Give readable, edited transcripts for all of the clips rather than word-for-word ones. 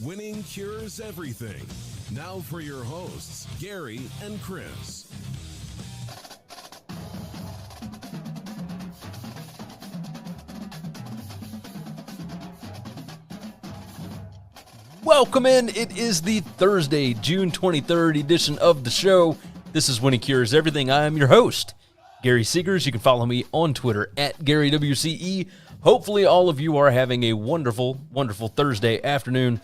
Winning cures everything. Now for your hosts, Gary and Chris. Welcome in. It is the Thursday, June 23rd edition of the show. This is Winning Cures Everything. I am your host, Gary Seegers. You can follow me on Twitter at GaryWCE. Hopefully all of you are having a wonderful, wonderful Thursday afternoon.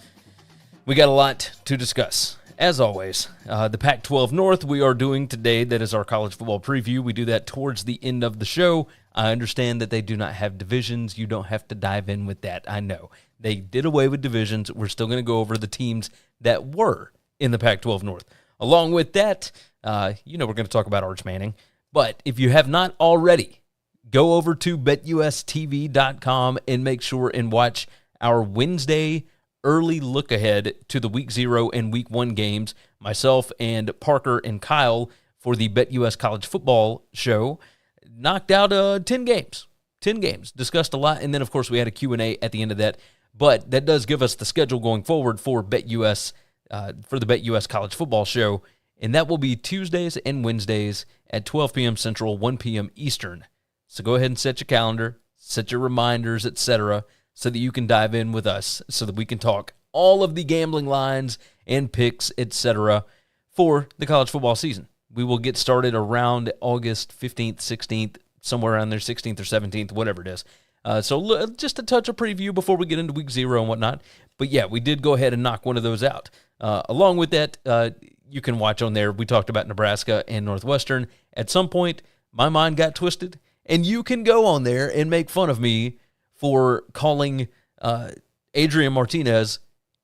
We got a lot to discuss. As always, the Pac-12 North we are doing today. That is our college football preview. We do that towards the end of the show. I understand that they do not have divisions. You don't have to dive in with that. I know. They did away with divisions. We're still going to go over the teams that were in the Pac-12 North. Along with that, we're going to talk about Arch Manning. But if you have not already, go over to BetUSTV.com and make sure and watch our Wednesday early look ahead to the Week 0 and Week 1 games. Myself and Parker and Kyle for the BetUS College Football Show knocked out 10 games. 10 games. Discussed a lot. And then, of course, we had a Q&A at the end of that. But that does give us the schedule going forward for BetUS, for the BetUS College Football Show. And that will be Tuesdays and Wednesdays at 12 p.m. Central, 1 p.m. Eastern. So go ahead and set your calendar, set your reminders, etc., so that you can dive in with us, so that we can talk all of the gambling lines and picks, etc., for the college football season. We will get started around August 15th, 16th, somewhere around there, 16th or 17th, whatever it is. So just a touch of preview before we get into Week 0 and whatnot. But yeah, we did go ahead and knock one of those out. Along with that, you can watch on there. We talked about Nebraska and Northwestern. At some point, my mind got twisted, and you can go on there and make fun of me for calling Adrian Martinez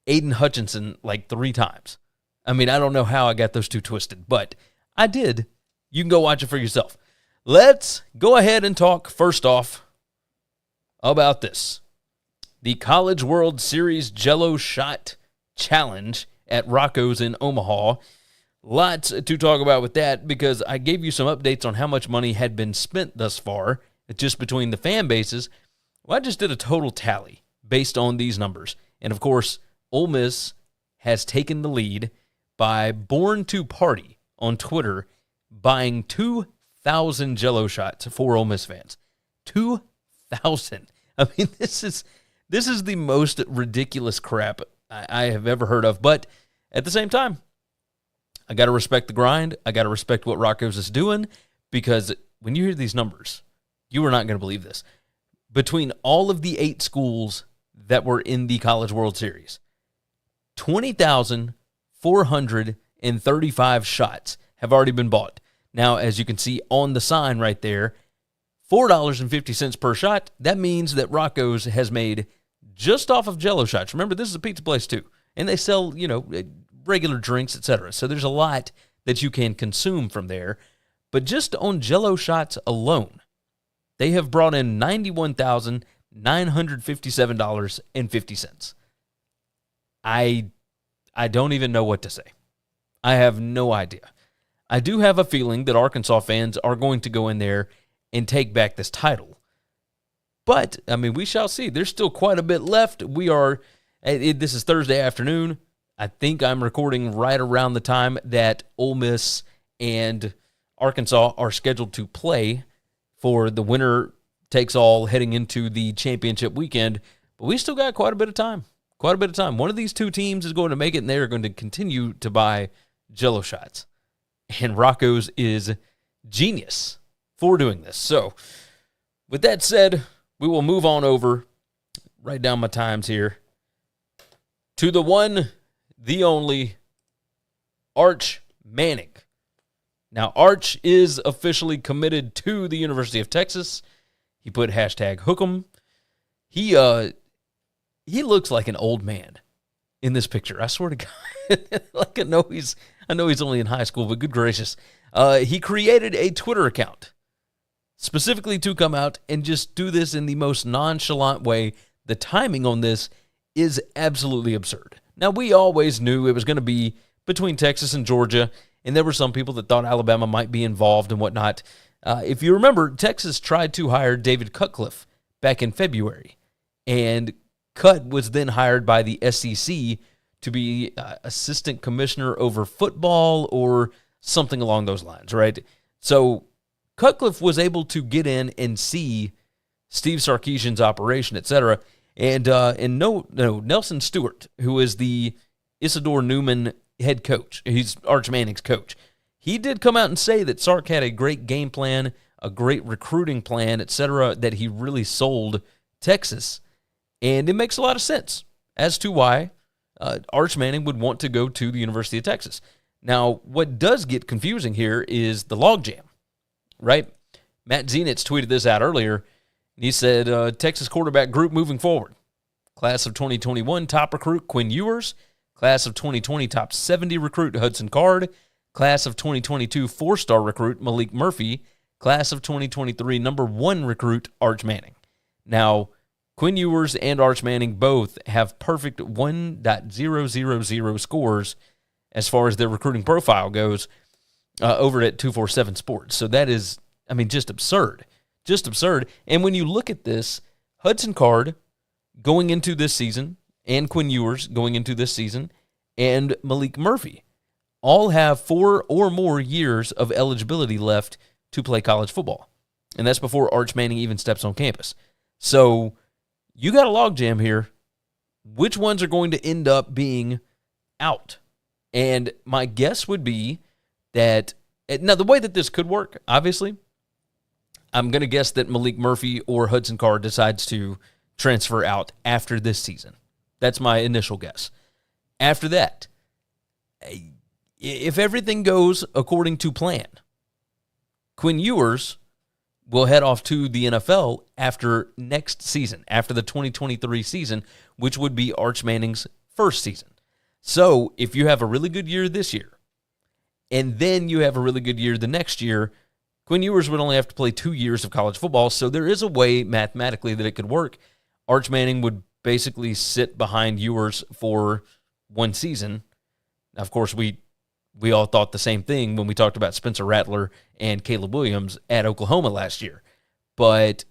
Aiden Hutchinson like 3 times. I mean, I don't know how I got those two twisted, but I did. You can go watch it for yourself. Let's go ahead and talk first off about this. The College World Series Jello Shot Challenge at Rocco's in Omaha. Lots to talk about with that because I gave you some updates on how much money had been spent thus far, just between the fan bases. Well, I just did a total tally based on these numbers. And, of course, Ole Miss has taken the lead by Born to Party on Twitter buying 2,000 Jello shots for Ole Miss fans. 2,000. I mean, this is the most ridiculous crap I have ever heard of. But at the same time, I got to respect the grind. I got to respect what Rocco's is doing, because when you hear these numbers, you are not going to believe this. Between all of the 8 schools that were in the College World Series, 20,435 shots have already been bought. Now, as you can see on the sign right there, $4.50 per shot. That means that Rocco's has made, just off of Jello shots. Remember, this is a pizza place too, and they sell, regular drinks, etc. So there's a lot that you can consume from there. But just on Jello shots alone, they have brought in $91,957.50. I don't even know what to say. I have no idea. I do have a feeling that Arkansas fans are going to go in there and take back this title. But, I mean, we shall see. There's still quite a bit left. This is Thursday afternoon. I think I'm recording right around the time that Ole Miss and Arkansas are scheduled to play for the winner takes all heading into the championship weekend. But we still got quite a bit of time. One of these two teams is going to make it, and they're going to continue to buy Jello shots. And Rocco's is genius for doing this. So, with that said, we will move on over, write down my times here, to the one, the only, Arch Manning. Now, Arch is officially committed to the University of Texas. He put hashtag Hook'em. He looks like an old man in this picture. I swear to God. Like, I know he's only in high school, but good gracious. He created a Twitter account specifically to come out and just do this in the most nonchalant way. The timing on this is absolutely absurd. Now, we always knew it was going to be between Texas and Georgia, and there were some people that thought Alabama might be involved and whatnot. If you remember, Texas tried to hire David Cutcliffe back in February, and Cut was then hired by the SEC to be assistant commissioner over football or something along those lines, right? So Cutcliffe was able to get in and see Steve Sarkisian's operation, etc. And Nelson Stewart, who is the Isidore Newman head coach, he's Arch Manning's coach, he did come out and say that Sark had a great game plan, a great recruiting plan, etc., that he really sold Texas. And it makes a lot of sense as to why Arch Manning would want to go to the University of Texas. Now, what does get confusing here is the logjam, right? Matt Zenitz tweeted this out earlier. He said, Texas quarterback group moving forward. Class of 2021 top recruit Quinn Ewers. Class of 2020 top 70 recruit Hudson Card. Class of 2022 four-star recruit Malik Murphy. Class of 2023 number 1 recruit Arch Manning. Now, Quinn Ewers and Arch Manning both have perfect 1.000 scores as far as their recruiting profile goes over at 247 Sports. So that is, just absurd. Just absurd. And when you look at this, Hudson Card going into this season and Quinn Ewers going into this season and Malik Murphy all have 4 or more years of eligibility left to play college football. And that's before Arch Manning even steps on campus. So you got a logjam here. Which ones are going to end up being out? And my guess would be that, now the way that this could work, obviously, I'm going to guess that Malik Murphy or Hudson Card decides to transfer out after this season. That's my initial guess. After that, if everything goes according to plan, Quinn Ewers will head off to the NFL after next season, after the 2023 season, which would be Arch Manning's first season. So if you have a really good year this year, and then you have a really good year the next year, Quinn Ewers would only have to play 2 years of college football, so there is a way mathematically that it could work. Arch Manning would basically sit behind Ewers for 1 season. Now, of course, we all thought the same thing when we talked about Spencer Rattler and Caleb Williams at Oklahoma last year. But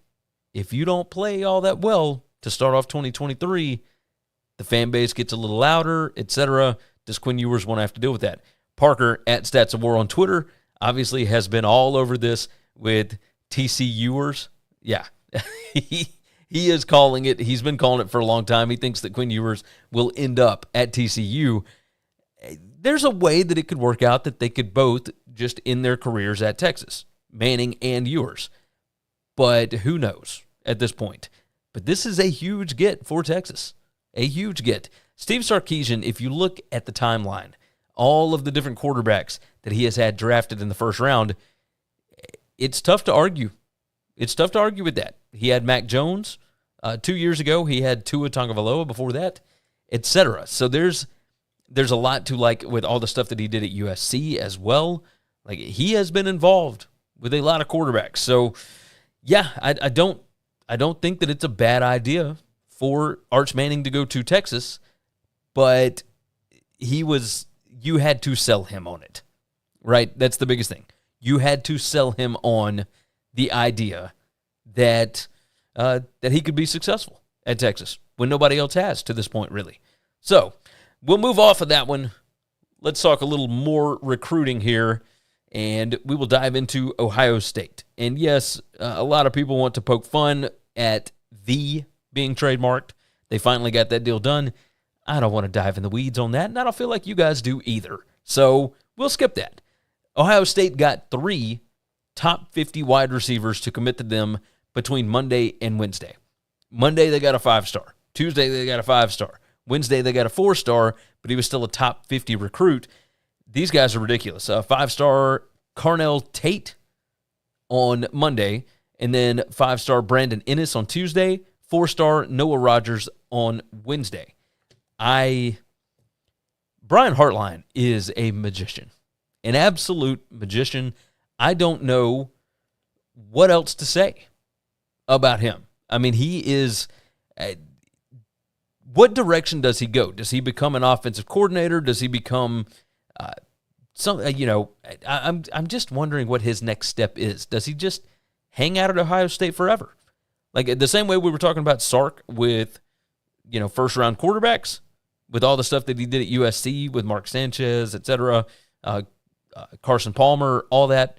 if you don't play all that well to start off 2023, the fan base gets a little louder, etc. Does Quinn Ewers want to have to deal with that? Parker at Stats of War on Twitter obviously has been all over this with TC Ewers. Yeah, he is calling it. He's been calling it for a long time. He thinks that Quinn Ewers will end up at TCU. There's a way that it could work out that they could both just end their careers at Texas, Manning and Ewers. But who knows at this point. But this is a huge get for Texas. A huge get. Steve Sarkisian, if you look at the timeline, all of the different quarterbacks that he has had drafted in the first round, it's tough to argue. It's tough to argue with that. He had Mac Jones 2 years ago. He had Tua Tagovailoa before that, etc. So there's a lot to like with all the stuff that he did at USC as well. Like, he has been involved with a lot of quarterbacks. So, yeah, I don't think that it's a bad idea for Arch Manning to go to Texas, but you had to sell him on it, right? That's the biggest thing. You had to sell him on the idea that he could be successful at Texas when nobody else has to this point, really. So we'll move off of that one. Let's talk a little more recruiting here, and we will dive into Ohio State. And yes, a lot of people want to poke fun at the being trademarked. They finally got that deal done. I don't want to dive in the weeds on that, and I don't feel like you guys do either. So we'll skip that. Ohio State got 3 top 50 wide receivers to commit to them between Monday and Wednesday. Monday, they got a 5-star. Tuesday, they got a 5-star. Wednesday, they got a 4-star, but he was still a top 50 recruit. These guys are ridiculous. 5-star Carnell Tate on Monday, and then 5-star Brandon Ennis on Tuesday, 4-star Noah Rogers on Wednesday. Brian Hartline is a magician, an absolute magician. I don't know what else to say about him. I mean, he is... what direction does he go? Does he become an offensive coordinator? Does he become I'm just wondering what his next step is. Does he just hang out at Ohio State forever? Like the same way we were talking about Sark with, first-round quarterbacks. with all the stuff that he did at USC with Mark Sanchez, etc., Carson Palmer, all that.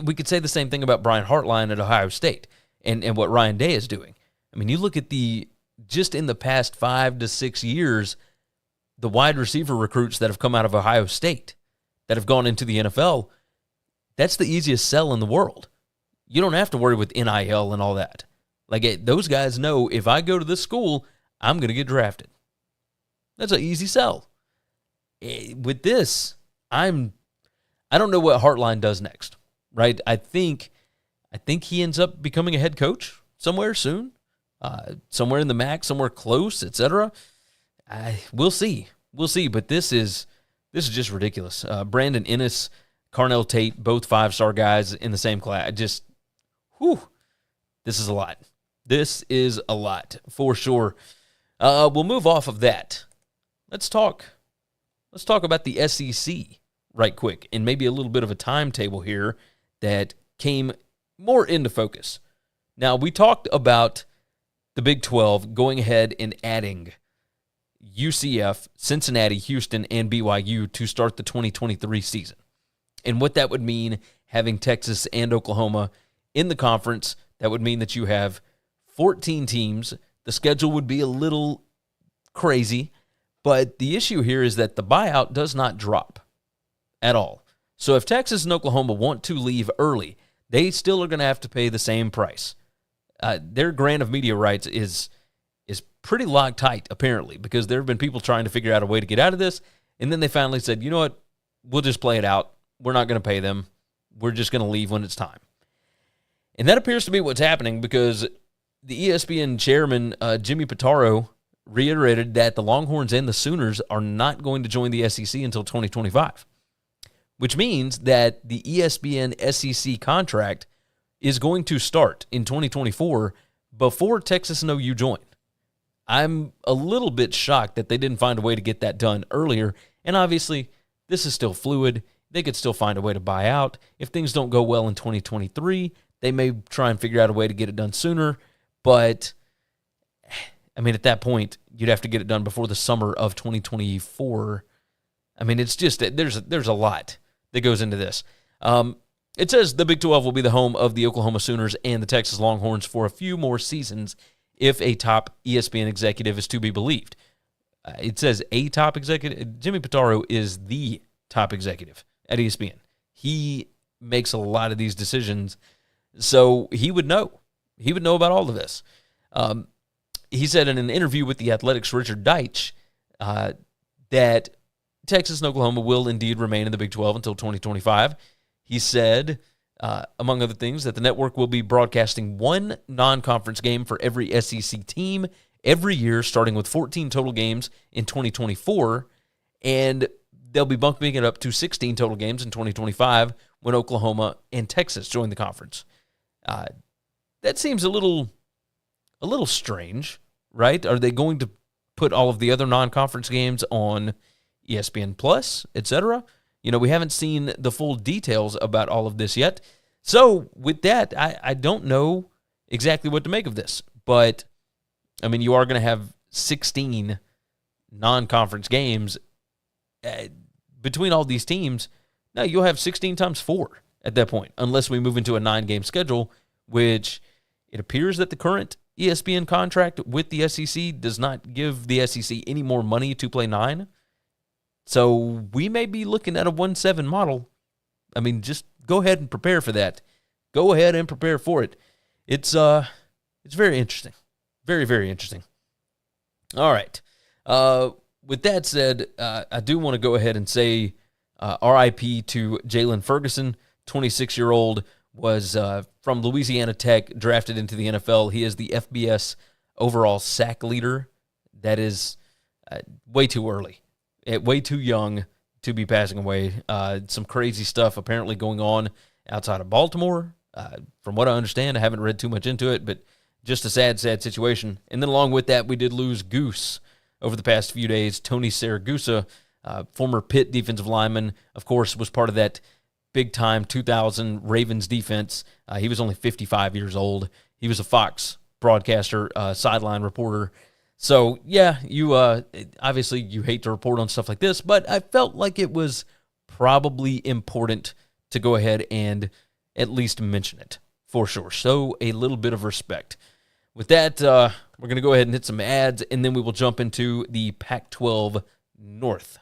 We could say the same thing about Brian Hartline at Ohio State and what Ryan Day is doing. I mean, you look at just in the past 5 to 6 years, the wide receiver recruits that have come out of Ohio State that have gone into the NFL, that's the easiest sell in the world. You don't have to worry with NIL and all that. Like, those guys know if I go to this school, I'm going to get drafted. That's an easy sell. With this, I don't know what Hartline does next, right? I think he ends up becoming a head coach somewhere soon, somewhere in the MAC, somewhere close, etc. We'll see. But this is just ridiculous. Brandon Ennis, Carnell Tate, both 5-star guys in the same class. This is a lot. This is a lot for sure. We'll move off of that. Let's talk about the SEC right quick, and maybe a little bit of a timetable here that came more into focus. Now, we talked about the Big 12 going ahead and adding UCF, Cincinnati, Houston, and BYU to start the 2023 season, and what that would mean having Texas and Oklahoma in the conference. That would mean that you have 14 teams. The schedule would be a little crazy, but the issue here is that the buyout does not drop at all. So if Texas and Oklahoma want to leave early, they still are going to have to pay the same price. Their grant of media rights is pretty locked tight, apparently, because there have been people trying to figure out a way to get out of this, and then they finally said, you know what, we'll just play it out. We're not going to pay them. We're just going to leave when it's time. And that appears to be what's happening, because the ESPN chairman, Jimmy Pitaro, reiterated that the Longhorns and the Sooners are not going to join the SEC until 2025, which means that the ESPN SEC contract is going to start in 2024 before Texas and OU join. I'm a little bit shocked that they didn't find a way to get that done earlier, and obviously this is still fluid. They could still find a way to buy out. If things don't go well in 2023, they may try and figure out a way to get it done sooner, but I mean, at that point, you'd have to get it done before the summer of 2024. I mean, it's just, there's a lot that goes into this. It says the Big 12 will be the home of the Oklahoma Sooners and the Texas Longhorns for a few more seasons if a top ESPN executive is to be believed. It says a top executive. Jimmy Pitaro is the top executive at ESPN. He makes a lot of these decisions, so he would know. He would know about all of this. He said in an interview with The Athletic's Richard Deitch that Texas and Oklahoma will indeed remain in the Big 12 until 2025. He said, among other things, that the network will be broadcasting one non-conference game for every SEC team every year, starting with 14 total games in 2024, and they'll be bumping it up to 16 total games in 2025 when Oklahoma and Texas join the conference. That seems a little strange, right? Are they going to put all of the other non-conference games on ESPN Plus, etc.? You know, we haven't seen the full details about all of this yet. So with that, I don't know exactly what to make of this. But, I mean, you are going to have 16 non-conference games between all these teams. Now, you'll have 16 times 4 at that point, unless we move into a 9-game schedule, which it appears that the current ESPN contract with the SEC does not give the SEC any more money to play 9. So we may be looking at a 1-7 model. I mean, just go ahead and prepare for that. Go ahead and prepare for it. It's very interesting. Very, very interesting. All right. With that said, I do want to go ahead and say RIP to Jaylon Ferguson, 26-year-old, was from Louisiana Tech, drafted into the NFL. He is the FBS overall sack leader. That is way too early. Way too young to be passing away. Some crazy stuff apparently going on outside of Baltimore. From what I understand, I haven't read too much into it, but just a sad, sad situation. And then along with that, we did lose Goose over the past few days. Tony Saragusa, former Pitt defensive lineman, of course, was part of that big-time 2000 Ravens defense. He was only 55 years old. He was a Fox broadcaster, sideline reporter. So, yeah, you obviously you hate to report on stuff like this, but I felt like it was probably important to go ahead and at least mention it for sure. So, a little bit of respect. With that, we're going to go ahead and hit some ads, and then we will jump into the Pac-12 North.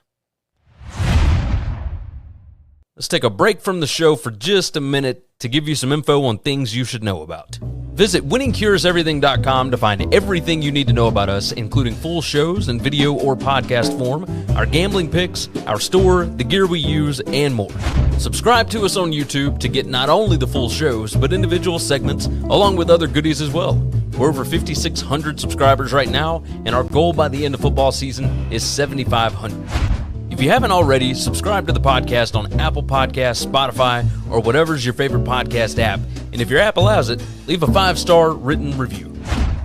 Let's take a break from the show for just a minute to give you some info on things you should know about. Visit winningcureseverything.com to find everything you need to know about us, including full shows in video or podcast form, our gambling picks, our store, the gear we use, and more. Subscribe to us on YouTube to get not only the full shows, but individual segments, along with other goodies as well. We're over 5,600 subscribers right now, and our goal by the end of football season is 7,500. If you haven't already, subscribe to the podcast on Apple Podcasts, Spotify, or whatever's your favorite podcast app. And if your app allows it, leave a 5-star written review.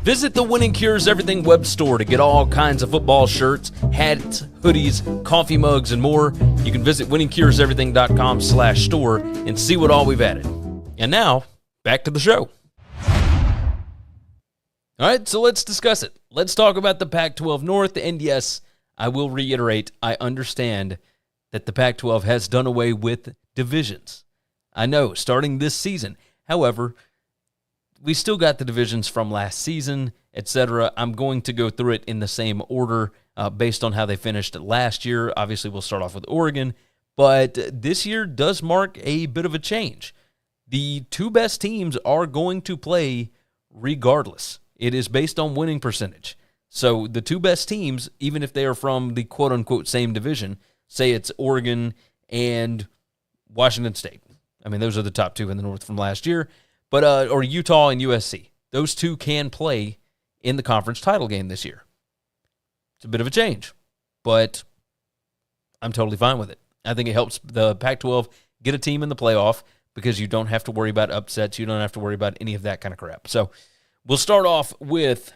Visit the Winning Cures Everything web store to get all kinds of football shirts, hats, hoodies, coffee mugs, and more. You can visit winningcureseverything.com/store and see what all we've added. And now, back to the show. All right, so let's discuss it. Let's talk about the Pac-12 North. And yes, I will reiterate, I understand that the Pac-12 has done away with divisions. I know, starting this season. However, we still got the divisions from last season, etc. I'm going to go through it in the same order based on how they finished last year. Obviously, we'll start off with Oregon, but this year does mark a bit of a change. The two best teams are going to play regardless. It is based on winning percentage. So the two best teams, even if they are from the quote-unquote same division, say it's Oregon and Washington State. I mean, those are the top two in the North from last year. But or Utah and USC. Those two can play in the conference title game this year. It's a bit of a change, but I'm totally fine with it. I think it helps the Pac-12 get a team in the playoff because you don't have to worry about upsets. You don't have to worry about any of that kind of crap. So we'll start off with...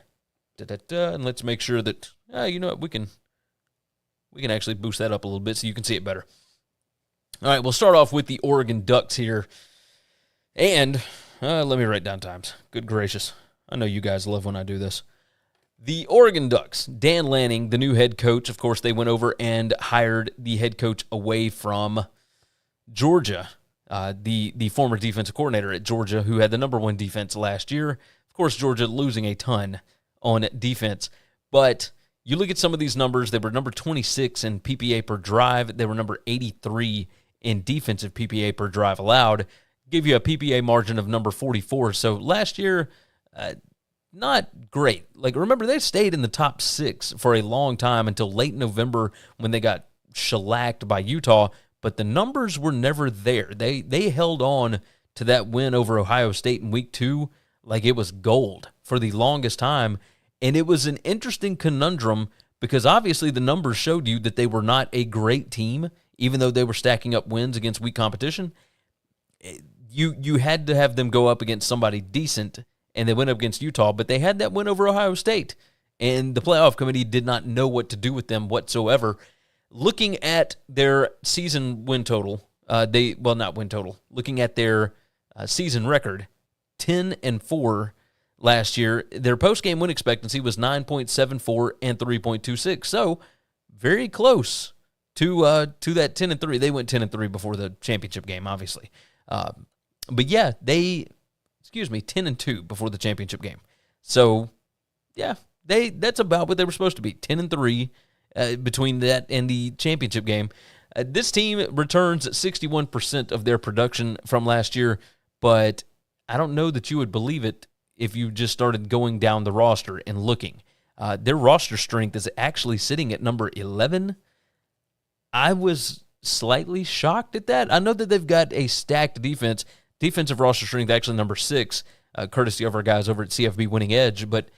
and let's make sure that, you know what, we can actually boost that up a little bit so you can see it better. All right, we'll start off with the Oregon Ducks here. And let me write down times. Good gracious. I know you guys love when I do this. The Oregon Ducks, Dan Lanning, the new head coach. Of course, they went over and hired the head coach away from Georgia, the former defensive coordinator at Georgia, who had the number one defense last year. Of course, Georgia losing a ton on defense. But you look at some of these numbers, they were number 26 in PPA per drive. They were number 83 in defensive PPA per drive allowed. Give you a PPA margin of number 44. So last year, not great. Like, remember, they stayed in the top 6 for a long time until late November when they got shellacked by Utah. But the numbers were never there. They held on to that win over Ohio State in week 2 like it was gold for the longest time. And it was an interesting conundrum because obviously the numbers showed you that they were not a great team, even though they were stacking up wins against weak competition. You had to have them go up against somebody decent, and they went up against Utah, but they had that win over Ohio State, and the playoff committee did not know what to do with them whatsoever. Looking at their season win total, looking at their season record, 10-4 last year. Their post-game win expectancy was 9.74 and 3.26. So very close to that 10-3. They went 10-3 before the championship game, obviously. But yeah, 10-2 before the championship game. So yeah, that's about what they were supposed to be. 10-3 between that and the championship game. This team returns 61% of their production from last year, but I don't know that you would believe it if you just started going down the roster and looking. Their roster strength is actually sitting at number 11. I was slightly shocked at that. I know that they've got a stacked defense. Defensive roster strength actually number 6, courtesy of our guys over at CFB Winning Edge. But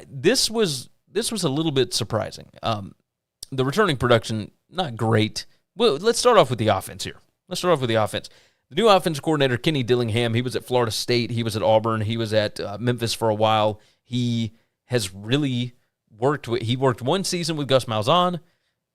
this was a little bit surprising. The returning production, not great. Well, let's start off with the offense here. The new offensive coordinator, Kenny Dillingham, he was at Florida State. He was at Auburn. He was at Memphis for a while. He has really worked one season with Gus Malzahn,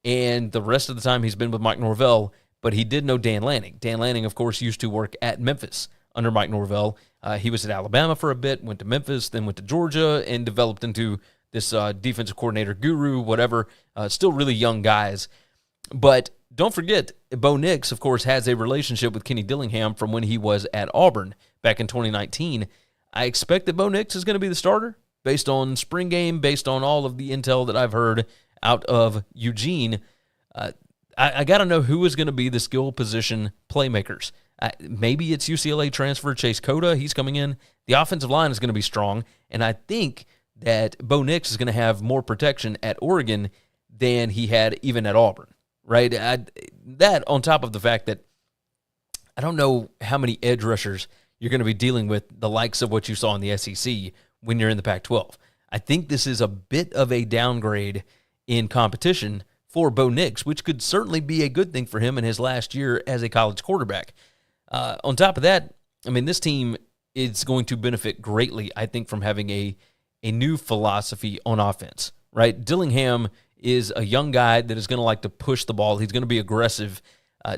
and the rest of the time he's been with Mike Norvell, but he did know Dan Lanning. Dan Lanning, of course, used to work at Memphis under Mike Norvell. He was at Alabama for a bit, went to Memphis, then went to Georgia, and developed into this defensive coordinator guru, whatever. Still really young guys. But don't forget, Bo Nix, of course, has a relationship with Kenny Dillingham from when he was at Auburn back in 2019. I expect that Bo Nix is going to be the starter based on spring game, based on all of the intel that I've heard out of Eugene. I got to know who is going to be the skill position playmakers. Maybe it's UCLA transfer Chase Cota. He's coming in. The offensive line is going to be strong, and I think that Bo Nix is going to have more protection at Oregon than he had even at Auburn, right? That on top of the fact that I don't know how many edge rushers you're going to be dealing with the likes of what you saw in the SEC when you're in the Pac-12. I think this is a bit of a downgrade in competition for Bo Nix, which could certainly be a good thing for him in his last year as a college quarterback. On top of that, I mean, this team is going to benefit greatly, I think, from having a new philosophy on offense, right? Dillingham is a young guy that is going to like to push the ball. He's going to be aggressive.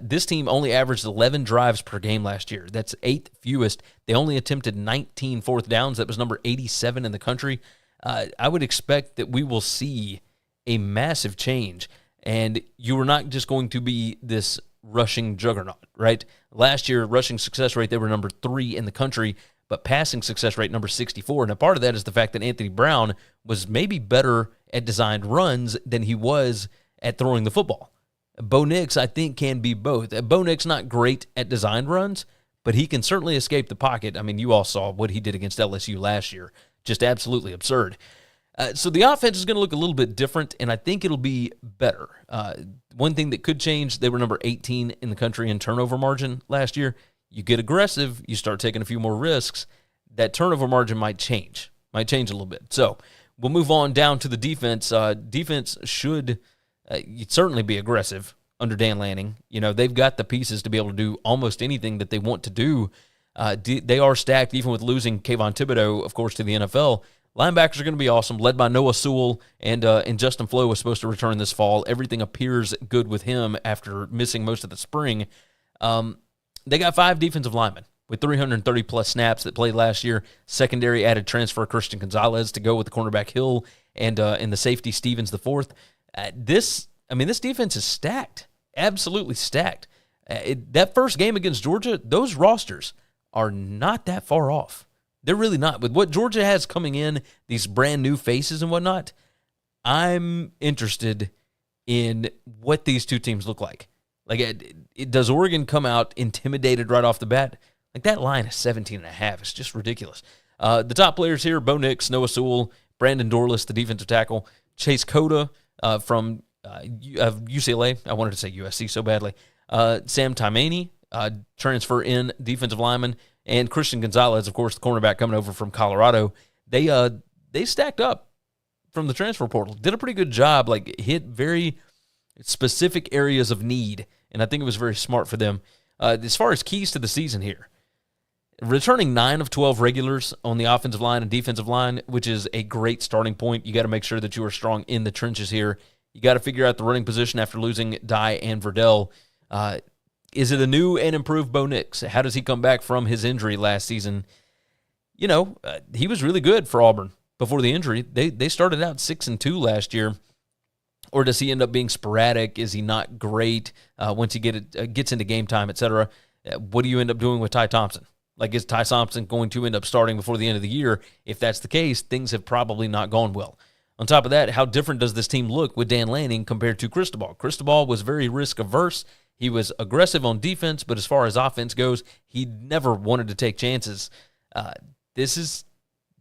This team only averaged 11 drives per game last year. That's 8th fewest. They only attempted 19 fourth downs. That was number 87 in the country. I would expect that we will see a massive change, and you are not just going to be this rushing juggernaut, right? Last year, rushing success rate, they were number 3 in the country, but passing success rate number 64. And a part of that is the fact that Anthony Brown was maybe better at designed runs than he was at throwing the football. Bo Nix, I think, can be both. Bo Nix not great at designed runs, but he can certainly escape the pocket. I mean, you all saw what he did against LSU last year. Just absolutely absurd. So the offense is going to look a little bit different, and I think it'll be better. One thing that could change, they were number 18 in the country in turnover margin last year. You get aggressive, you start taking a few more risks, that turnover margin might change a little bit. So we'll move on down to the defense. Defense should certainly be aggressive under Dan Lanning. You know, they've got the pieces to be able to do almost anything that they want to do. They are stacked, even with losing Kayvon Thibodeau, of course, to the NFL. Linebackers are going to be awesome, led by Noah Sewell, and Justin Flo was supposed to return this fall. Everything appears good with him after missing most of the spring. They got 5 defensive linemen with 330-plus snaps that played last year. Secondary added transfer Christian Gonzalez to go with the cornerback Hill and the safety Stevens IV. This defense is stacked, absolutely stacked. That first game against Georgia, those rosters are not that far off. They're really not. With what Georgia has coming in, these brand new faces and whatnot, I'm interested in what these two teams look like. Does Oregon come out intimidated right off the bat? Like, that line is 17.5. It's just ridiculous. The top players here, Bo Nix, Noah Sewell, Brandon Dorlus, the defensive tackle, Chase Cota from UCLA. I wanted to say USC so badly. Sam Taimani, transfer in defensive lineman, and Christian Gonzalez, of course, the cornerback coming over from Colorado. They stacked up from the transfer portal. Did a pretty good job, hit very specific areas of need, and I think it was very smart for them. As far as keys to the season here, returning 9 of 12 regulars on the offensive line and defensive line, which is a great starting point. You got to make sure that you are strong in the trenches here. You got to figure out the running position after losing Dye and Verdell. Is it a new and improved Bo Nix? How does he come back from his injury last season? You know, he was really good for Auburn before the injury. They started out 6-2 last year. Or does he end up being sporadic? Is he not great once he gets into game time, et cetera? What do you end up doing with Ty Thompson? Is Ty Thompson going to end up starting before the end of the year? If that's the case, things have probably not gone well. On top of that, how different does this team look with Dan Lanning compared to Cristobal? Cristobal was very risk-averse. He was aggressive on defense, but as far as offense goes, he never wanted to take chances. This is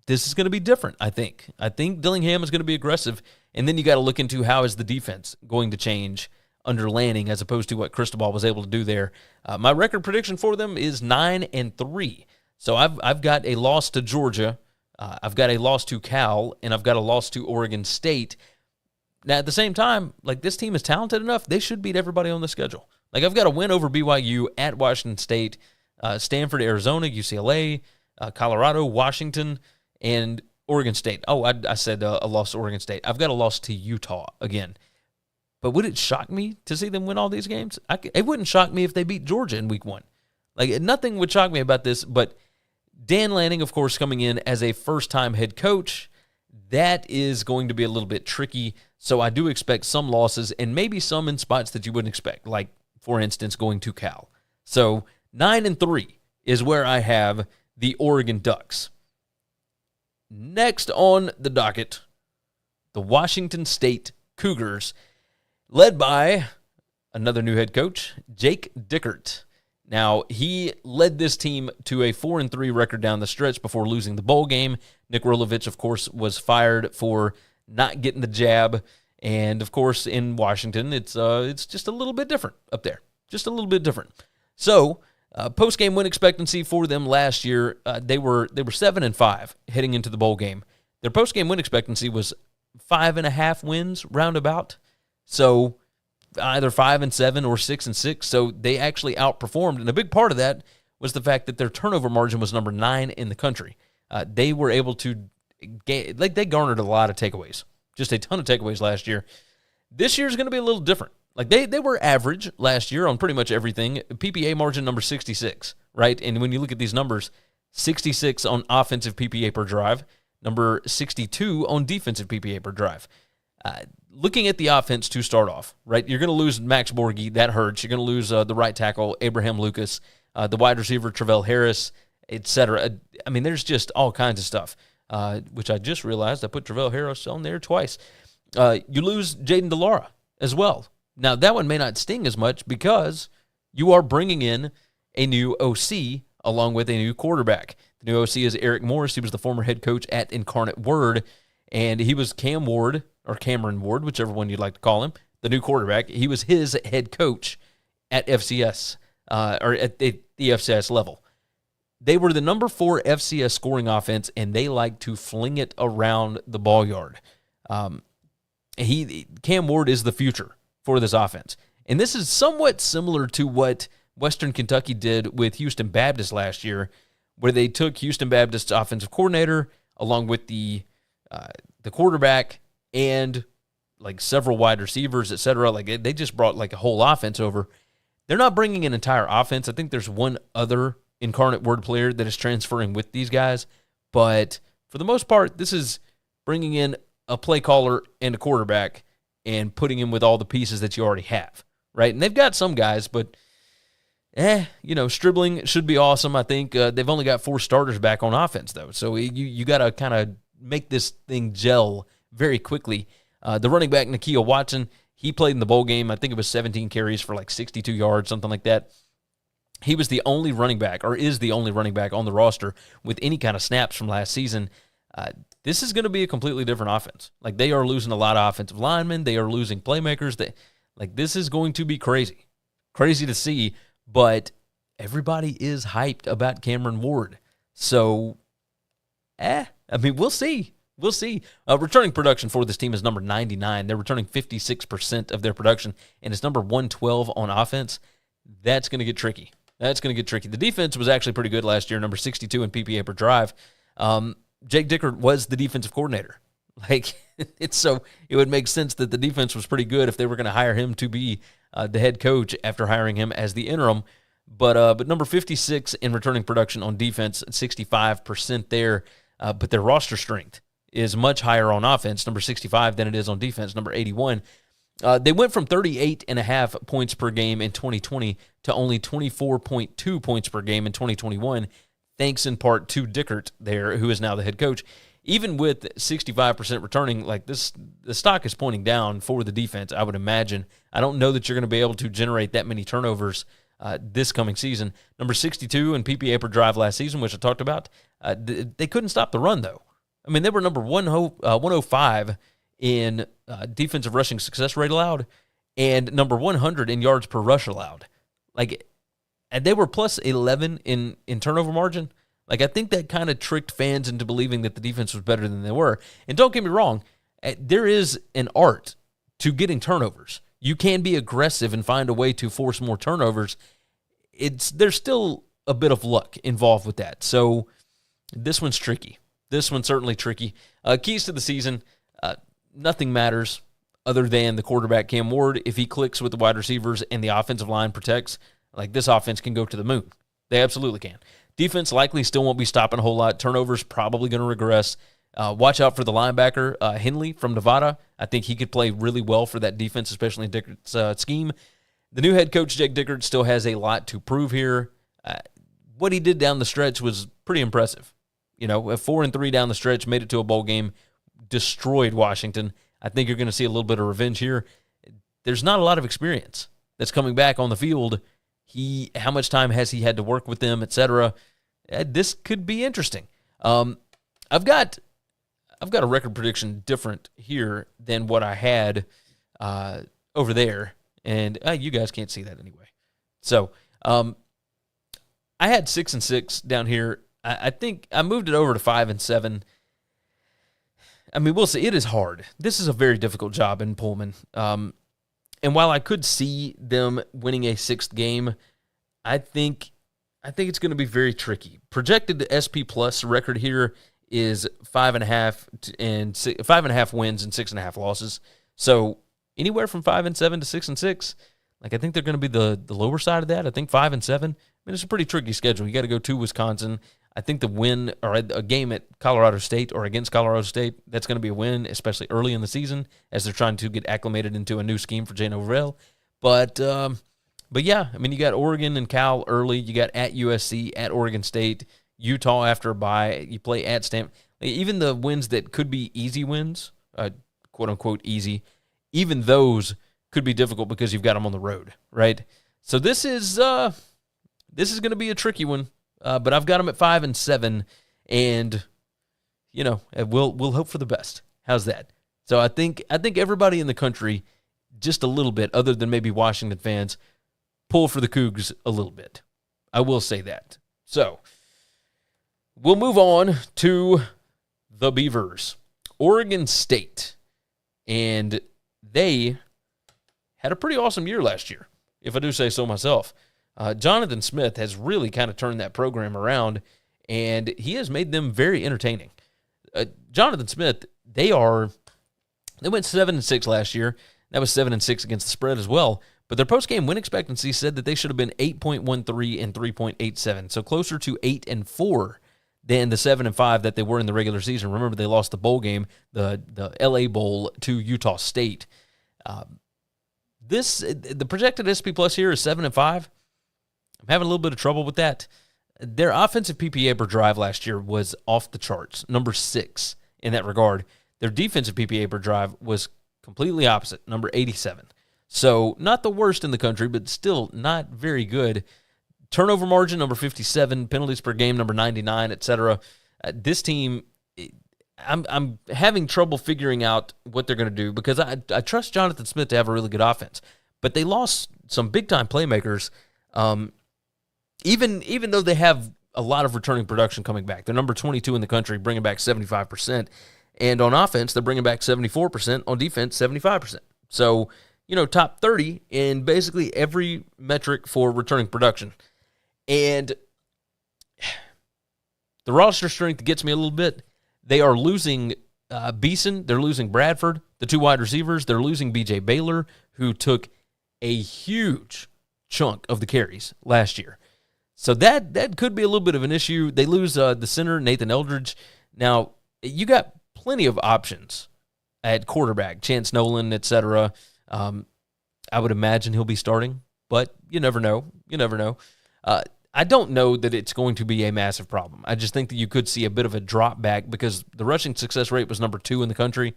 going to be different, I think. I think Dillingham is going to be aggressive, and then you got to look into how is the defense going to change under Lanning as opposed to what Cristobal was able to do there. My record prediction for them is 9-3. So I've got a loss to Georgia, I've got a loss to Cal, and I've got a loss to Oregon State. Now, at the same time, this team is talented enough, they should beat everybody on the schedule. I've got a win over BYU at Washington State, Stanford, Arizona, UCLA, Colorado, Washington, and Oregon State. Oh, I said a loss to Oregon State. I've got a loss to Utah again. But would it shock me to see them win all these games? It wouldn't shock me if they beat Georgia in week 1. Nothing would shock me about this, but Dan Lanning, of course, coming in as a first-time head coach, that is going to be a little bit tricky. So I do expect some losses and maybe some in spots that you wouldn't expect, like, for instance, going to Cal. So 9-3 is where I have the Oregon Ducks. Next on the docket, the Washington State Cougars, led by another new head coach, Jake Dickert. Now, he led this team to a 4-3 record down the stretch before losing the bowl game. Nick Rolovich, of course, was fired for not getting the jab. And, of course, in Washington, it's just a little bit different up there. Just a little bit different. So, post-game win expectancy for them last year, they were 7-5 heading into the bowl game. Their post-game win expectancy was 5.5 wins, roundabout. So, either 5-7 or 6-6. So they actually outperformed, and a big part of that was the fact that their turnover margin was number 9 in the country. They were able to they garnered a lot of takeaways, just a ton of takeaways last year. This year's going to be a little different. Like they were average last year on pretty much everything. PPA margin number 66, right? And when you look at these numbers, 66 on offensive PPA per drive, number 62 on defensive PPA per drive. Looking at the offense to start off, right, you're going to lose Max Borghi. That hurts. You're going to lose the right tackle, Abraham Lucas, the wide receiver, Travell Harris, etc. I mean, there's just all kinds of stuff, which I just realized I put Travell Harris on there twice. You lose Jaden DeLaura as well. Now, that one may not sting as much because you are bringing in a new OC along with a new quarterback. The new OC is Eric Morris. He was the former head coach at Incarnate Word, and he was Cam Ward, or Cameron Ward, whichever one you'd like to call him, the new quarterback. He was his head coach at FCS, or at the FCS level. They were the number 4 FCS scoring offense, and they like to fling it around the ball yard. Cam Ward is the future for this offense. And this is somewhat similar to what Western Kentucky did with Houston Baptist last year, where they took Houston Baptist's offensive coordinator along with the quarterback and like several wide receivers, et cetera. Like they just brought like a whole offense over. They're not bringing an entire offense. I think there's one other Incarnate Word player that is transferring with these guys. But for the most part, this is bringing in a play caller and a quarterback and putting him with all the pieces that you already have, right? And they've got some guys, but, Stribling should be awesome. I think they've only got 4 starters back on offense, though. So you got to kind of make this thing gel very quickly. The running back, Nakia Watson, he played in the bowl game. I think it was 17 carries for like 62 yards, something like that. He was the only running back, or is the only running back on the roster with any kind of snaps from last season. This is going to be a completely different offense. Like, they are losing a lot of offensive linemen. They are losing playmakers. This is going to be crazy. Crazy to see, but everybody is hyped about Cameron Ward. So, we'll see. We'll see. Returning production for this team is number 99. They're returning 56% of their production, and it's number 112 on offense. That's going to get tricky. The defense was actually pretty good last year, number 62 in PPA per drive. Jake Dickert was the defensive coordinator. It would make sense that the defense was pretty good if they were going to hire him to be the head coach after hiring him as the interim. But number 56 in returning production on defense, 65% there. But their roster strength is much higher on offense, number 65, than it is on defense, number 81. They went from 38.5 points per game in 2020 to only 24.2 points per game in 2021, thanks in part to Dickert there, who is now the head coach. Even with 65% returning, the stock is pointing down for the defense, I would imagine. I don't know that you're going to be able to generate that many turnovers this coming season. Number 62 in PPA per drive last season, which I talked about. They couldn't stop the run, though. I mean, they were number 105 in defensive rushing success rate allowed and number 100 in yards per rush allowed. And they were plus 11 in turnover margin. I think that kind of tricked fans into believing that the defense was better than they were. And don't get me wrong, there is an art to getting turnovers. You can be aggressive and find a way to force more turnovers. There's still a bit of luck involved with that. So this one's tricky. This one's certainly tricky. Keys to the season, nothing matters other than the quarterback, Cam Ward. If he clicks with the wide receivers and the offensive line protects, this offense can go to the moon. They absolutely can. Defense likely still won't be stopping a whole lot. Turnovers probably going to regress. Watch out for the linebacker, Henley from Nevada. I think he could play really well for that defense, especially in Dickert's scheme. The new head coach, Jake Dickert, still has a lot to prove here. What he did down the stretch was pretty impressive. You know, 4-3 down the stretch, made it to a bowl game, destroyed Washington. I think you're going to see a little bit of revenge here. There's not a lot of experience that's coming back on the field. How much time has he had to work with them, etc.? This could be interesting. I've got a record prediction different here than what I had over there, and you guys can't see that anyway. So I had 6-6 down here. I think I moved it over to 5-7. I mean, we'll see. It is hard. This is a very difficult job in Pullman. And while I could see them winning a sixth game, I think it's going to be very tricky. Projected SP Plus record here is 5.5 wins and 6.5 losses. So anywhere from 5-7 to 6-6. Like, I think they're going to be the lower side of that. I think 5-7. I mean, it's a pretty tricky schedule. You got to go to Wisconsin. I think the win or a game at Colorado State or against Colorado State, that's going to be a win, especially early in the season as they're trying to get acclimated into a new scheme for Jay Norvell. But yeah, I mean, you got Oregon and Cal early. You got at USC, at Oregon State, Utah after a bye. You play at Stanford. Even the wins that could be easy wins, quote unquote easy, even those could be difficult because you've got them on the road, right? So this is going to be a tricky one. But I've got them at 5-7, and you know, we'll hope for the best. How's that? So I think everybody in the country, just a little bit, other than maybe Washington fans, pull for the Cougs a little bit. I will say that. So we'll move on to the Beavers, Oregon State, and they had a pretty awesome year last year, if I do say so myself. Jonathan Smith has really kind of turned that program around, and he has made them very entertaining. Jonathan Smith, they went 7-6 last year. That was 7-6 against the spread as well. But their post-game win expectancy said that they should have been 8.13 and 3.87, so closer to 8-4 than the 7-5 that they were in the regular season. Remember, they lost the bowl game, the LA Bowl, to Utah State. The projected SP Plus here is 7-5. I'm having a little bit of trouble with that. Their offensive PPA per drive last year was off the charts, number 6 in that regard. Their defensive PPA per drive was completely opposite, number 87. So not the worst in the country, but still not very good. Turnover margin, number 57. Penalties per game, number 99, etc. This team, I'm having trouble figuring out what they're going to do because I trust Jonathan Smith to have a really good offense. But they lost some big-time playmakers. Even though they have a lot of returning production coming back. They're number 22 in the country, bringing back 75%. And on offense, they're bringing back 74%. On defense, 75%. So, you know, top 30 in basically every metric for returning production. And the roster strength gets me a little bit. They are losing Beeson. They're losing Bradford, the 2 wide receivers. They're losing B.J. Baylor, who took a huge chunk of the carries last year. So that could be a little bit of an issue. They lose the center, Nathan Eldridge. Now, you got plenty of options at quarterback, Chance Nolan, etc. I would imagine he'll be starting, but you never know. You never know. I don't know that it's going to be a massive problem. I just think that you could see a bit of a drop back because the rushing success rate was number 2 in the country,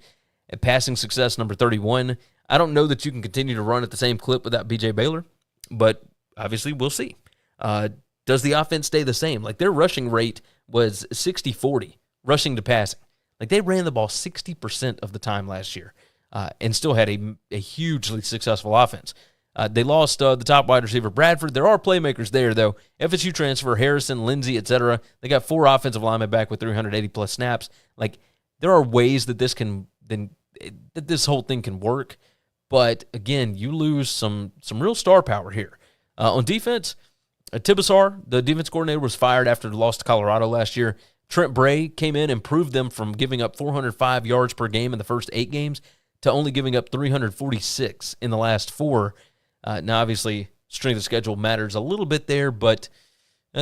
and passing success number 31. I don't know that you can continue to run at the same clip without B.J. Baylor, but obviously we'll see. Does the offense stay the same? Like, their rushing rate was 60-40, rushing to passing. Like, they ran the ball 60% of the time last year and still had a hugely successful offense. They lost the top wide receiver, Bradford. There are playmakers there, though. FSU transfer, Harrison, Lindsey, etc. They got 4 offensive linemen back with 380-plus snaps. Like, there are ways that this whole thing can work. But, again, you lose some real star power here. On defense, Tibesar, the defense coordinator, was fired after the loss to Colorado last year. Trent Bray came in and proved them from giving up 405 yards per game in the first 8 games to only giving up 346 in the last 4. Now, obviously, strength of schedule matters a little bit there, but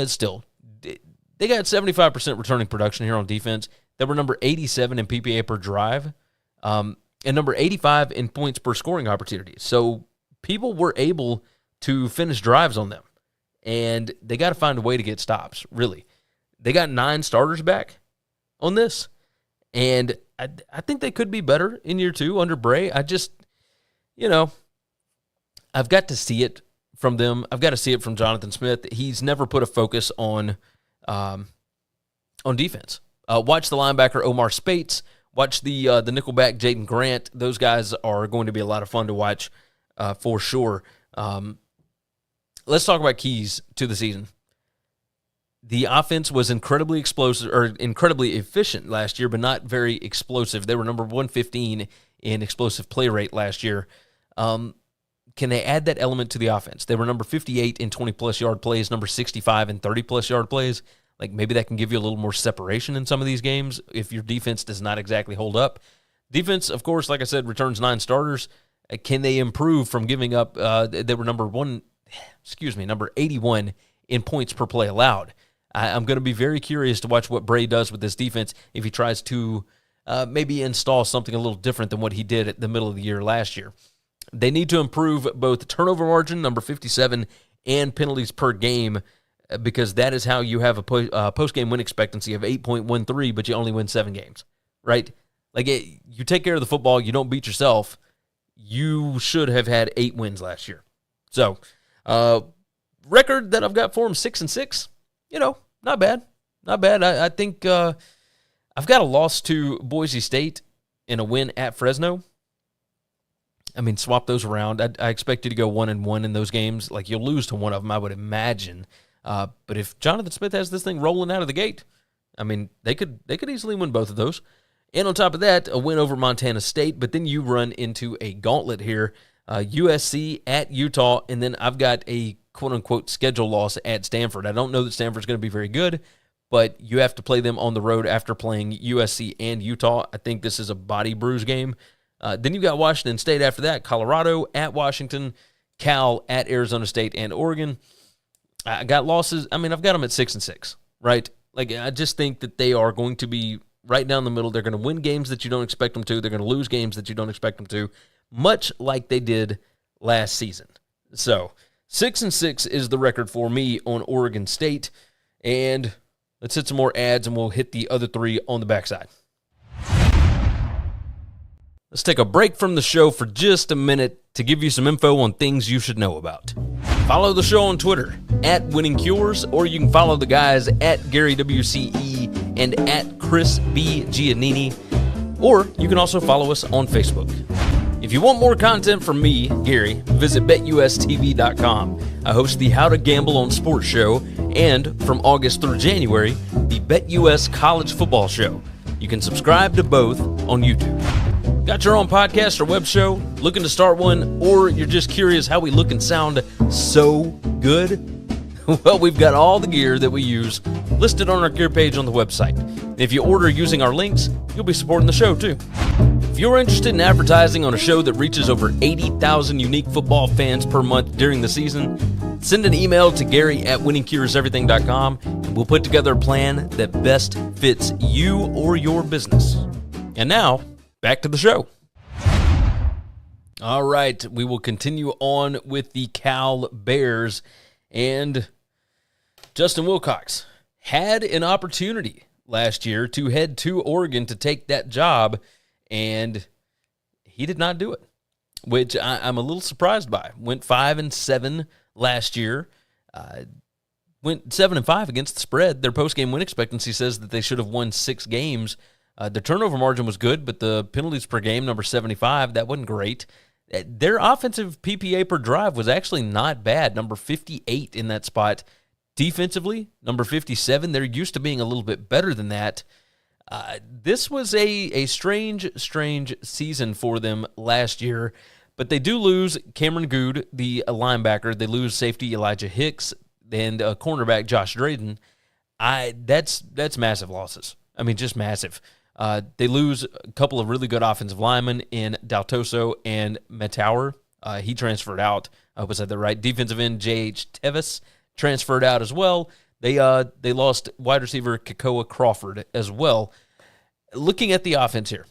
still, they got 75% returning production here on defense. They were number 87 in PPA per drive, and number 85 in points per scoring opportunities. So people were able to finish drives on them, and they got to find a way to get stops, really. They got 9 starters back on this, and I think they could be better in year 2 under Bray. I just, I've got to see it from them. I've got to see it from Jonathan Smith. He's never put a focus on defense. Watch the linebacker Omar Spates. Watch the nickelback Jaden Grant. Those guys are going to be a lot of fun to watch for sure. Let's talk about keys to the season. The offense was incredibly explosive or incredibly efficient last year, but not very explosive. They were number 115 in explosive play rate last year. Can they add that element to the offense? They were number 58 in 20-plus yard plays, number 65 in 30-plus yard plays. Like, maybe that can give you a little more separation in some of these games if your defense does not exactly hold up. Defense, of course, like I said, returns 9 starters. Can they improve from giving up? They were number 81 in points per play allowed. I'm going to be very curious to watch what Bray does with this defense if he tries to maybe install something a little different than what he did at the middle of the year last year. They need to improve both turnover margin, number 57, and penalties per game, because that is how you have a post-game win expectancy of 8.13, but you only win 7 games, right? Like, you take care of the football, you don't beat yourself. You should have had 8 wins last year. So, record that I've got for them, 6-6. Not bad. Not bad. I think I've got a loss to Boise State and a win at Fresno. I mean, swap those around. I expect you to go 1-1 in those games. Like, you'll lose to one of them, I would imagine. But if Jonathan Smith has this thing rolling out of the gate, I mean, they could easily win both of those. And on top of that, a win over Montana State. But then you run into a gauntlet here. USC at Utah, and then I've got a quote-unquote schedule loss at Stanford. I don't know that Stanford's going to be very good, but you have to play them on the road after playing USC and Utah. I think this is a body bruise game. Then you've got Washington State after that, Colorado at Washington, Cal at Arizona State and Oregon. I got losses. I mean, I've got them at 6-6, right? Like, I just think that they are going to be right down the middle. They're going to win games that you don't expect them to. They're going to lose games that you don't expect them to, much like they did last season. So 6-6 is the record for me on Oregon State. And let's hit some more ads, and we'll hit the other 3 on the backside. Let's take a break from the show for just a minute to give you some info on things you should know about. Follow the show on Twitter at Winning Cures, or you can follow the guys at Gary WCE and at Chris B. Giannini, or you can also follow us on Facebook. If you want more content from me, Gary, visit BetUSTV.com. I host the How to Gamble on Sports show, and from August through January, the BetUS College Football show. You can subscribe to both on YouTube. Got your own podcast or web show, looking to start one, or you're just curious how we look and sound so good? Well, we've got all the gear that we use listed on our gear page on the website. If you order using our links, you'll be supporting the show too. If you're interested in advertising on a show that reaches over 80,000 unique football fans per month during the season, send an email to Gary@winningcureseverything.com, and we'll put together a plan that best fits you or your business. And now, back to the show. All right, we will continue on with the Cal Bears, and Justin Wilcox had an opportunity last year to head to Oregon to take that job, and he did not do it, which I'm a little surprised by. Went 5-7 last year, went 7-5 against the spread. Their post-game win expectancy says that they should have won 6 games. The turnover margin was good, but the penalties per game, number 75, that wasn't great. Their offensive PPA per drive was actually not bad, number 58 in that spot. Defensively, number 57, they're used to being a little bit better than that. This was a strange season for them last year, but they do lose Cameron Good, the linebacker. They lose safety Elijah Hicks and cornerback Josh Drayden. That's massive losses. I mean, just massive. They lose a couple of really good offensive linemen in Daltoso and Metauer. He transferred out. I hope I said that right. Defensive end J.H. Tevis transferred out as well. They lost wide receiver Kakoa Crawford as well. Looking at the offense here,